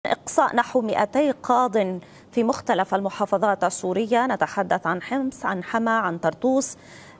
إقصاء نحو 200 قاض في مختلف المحافظات السورية. نتحدث عن حمص، عن حما، عن طرطوس،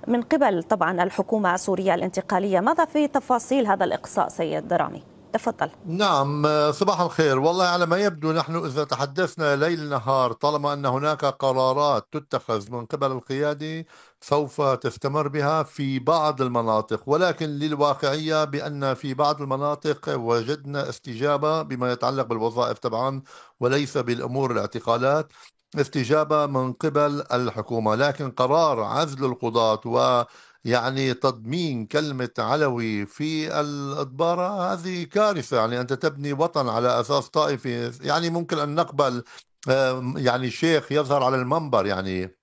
من قبل طبعا الحكومة السورية الانتقالية. ماذا في تفاصيل هذا الإقصاء سيد درامي؟ تفضل. نعم، صباح الخير. والله على ما يبدو نحن إذا تحدثنا ليل نهار طالما أن هناك قرارات تتخذ من قبل القيادة سوف تستمر بها في بعض المناطق، ولكن للواقعية بأن في بعض المناطق وجدنا استجابة بما يتعلق بالوظائف طبعا، وليس بالأمور الاعتقالات، استجابة من قبل الحكومة. لكن قرار عزل القضاة يعني تضمين كلمة علوي في الإدبارة هذه كارثة. يعني أنت تبني وطن على أساس طائفي. يعني ممكن أن نقبل يعني شيخ يظهر على المنبر يعني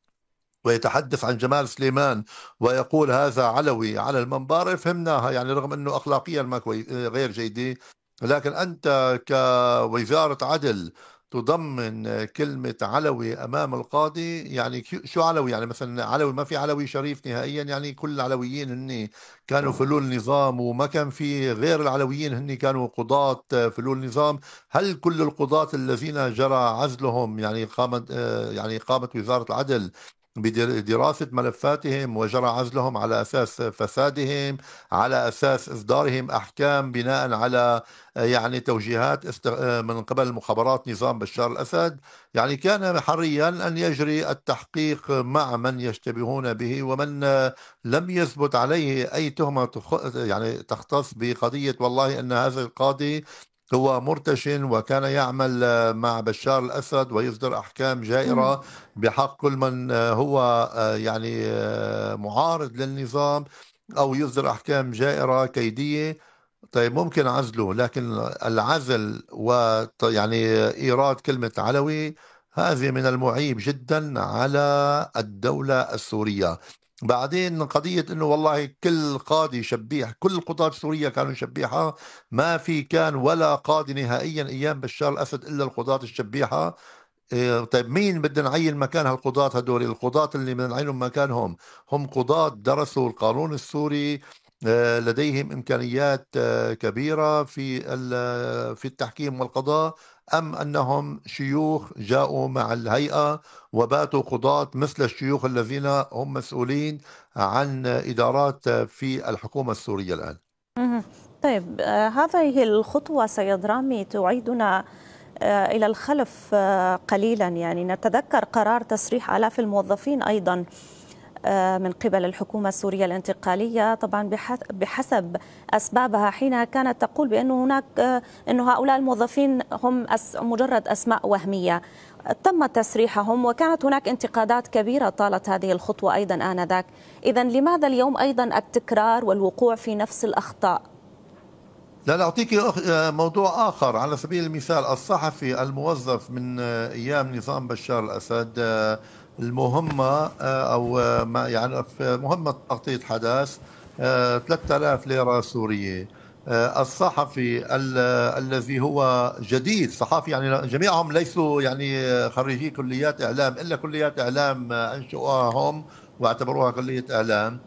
ويتحدث عن جمال سليمان ويقول هذا علوي على المنبر، فهمناها يعني، رغم أنه أخلاقيا ما غير جيدة. لكن أنت كوزارة عدل تضمن كلمة علوي أمام القاضي، يعني شو علوي؟ يعني مثلا علوي، ما في علوي شريف نهائيا، يعني كل العلويين هن كانوا فلول نظام وما كان في غير العلويين هن كانوا قضاة فلول نظام. هل كل القضاة الذين جرى عزلهم يعني قامت وزارة العدل بدراسة ملفاتهم وجرى عزلهم على أساس فسادهم، على أساس إصدارهم أحكام بناء على يعني توجيهات من قبل مخابرات نظام بشار الأسد؟ يعني كان حريا أن يجري التحقيق مع من يشتبهون به، ومن لم يثبت عليه أي تهمة يعني تختص بقضية والله أن هذا القاضي هو مرتشن وكان يعمل مع بشار الأسد ويصدر أحكام جائرة بحق كل من هو يعني معارض للنظام، أو يصدر أحكام جائرة كيدية. طيب ممكن عزله، لكن العزل ويعني إيراد كلمة علوي هذه من المعيب جدا على الدولة السورية. بعدين قضية انه والله كل قاضي شبيح، كل القضاة السورية كانوا شبيحة، ما في كان ولا قاضي نهائيا ايام بشار الاسد الا القضاة الشبيحة. طيب مين بدنا نعين مكان هالقضاة هدول؟ القضاة اللي بدنا نعينهم مكانهم هم قضاة درسوا القانون السوري، لديهم إمكانيات كبيرة في التحكيم والقضاء، أم أنهم شيوخ جاءوا مع الهيئة وباتوا قضاة مثل الشيوخ الذين هم مسؤولين عن إدارات في الحكومة السورية الآن؟ مهم. طيب، هذه الخطوة سيد رامي تعيدنا إلى الخلف قليلا. يعني نتذكر قرار تسريح آلاف الموظفين أيضا من قبل الحكومة السورية الانتقالية، طبعا بحسب أسبابها، حينها كانت تقول بأن هناك أن هؤلاء الموظفين هم مجرد أسماء وهمية تم تسريحهم، وكانت هناك انتقادات كبيرة طالت هذه الخطوة أيضا آنذاك. إذا لماذا اليوم أيضا التكرار والوقوع في نفس الأخطاء؟ لا، أعطيك موضوع آخر. على سبيل المثال الصحفي الموظف من أيام نظام بشار الأسد، المهمة أو ما يعرف مهمة تغطية حدث، 3000 ليرة سورية. الصحفي الذي هو جديد صحافي، يعني جميعهم ليسوا يعني خريجي كليات إعلام، إلا كليات إعلام أنشؤوها هم واعتبروها كلية إعلام،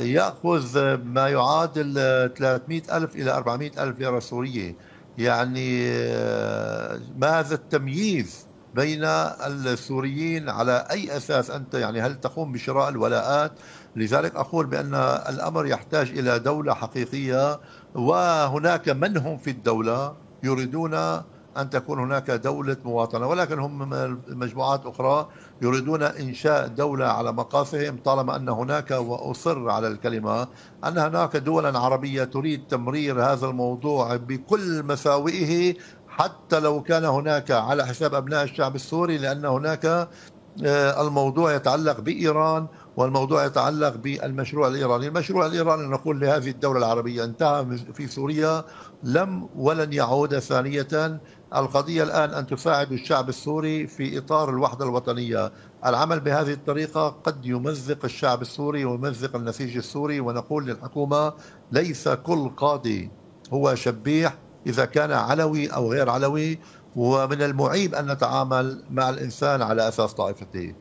يأخذ ما يعادل 300 ألف إلى 400 ألف ليرة سورية. يعني ما هذا التمييز بين السوريين؟ على أي أساس أنت يعني هل تقوم بشراء الولاءات؟ لذلك أقول بأن الأمر يحتاج إلى دولة حقيقية، وهناك من هم في الدولة يريدون أن تكون هناك دولة مواطنة، ولكن هم مجموعات أخرى يريدون إنشاء دولة على مقاسهم، طالما أن هناك، وأصر على الكلمة، أن هناك دولا عربية تريد تمرير هذا الموضوع بكل مساوئه، حتى لو كان هناك على حساب أبناء الشعب السوري، لأن هناك الموضوع يتعلق بإيران، والموضوع يتعلق بالمشروع الإيراني. المشروع الإيراني نقول لهذه الدولة العربية انتهى في سوريا، لم ولن يعود ثانية. القضية الآن أن تساعد الشعب السوري في إطار الوحدة الوطنية. العمل بهذه الطريقة قد يمزق الشعب السوري ويمزق النسيج السوري. ونقول للحكومة ليس كل قاضي هو شبيح إذا كان علوي أو غير علوي، ومن المعيب أن نتعامل مع الإنسان على أساس طائفته.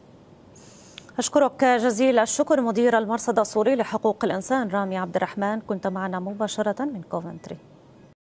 أشكرك جزيل الشكر مدير المرصد السوري لحقوق الإنسان رامي عبد الرحمن، كنت معنا مباشرة من كوفنتري.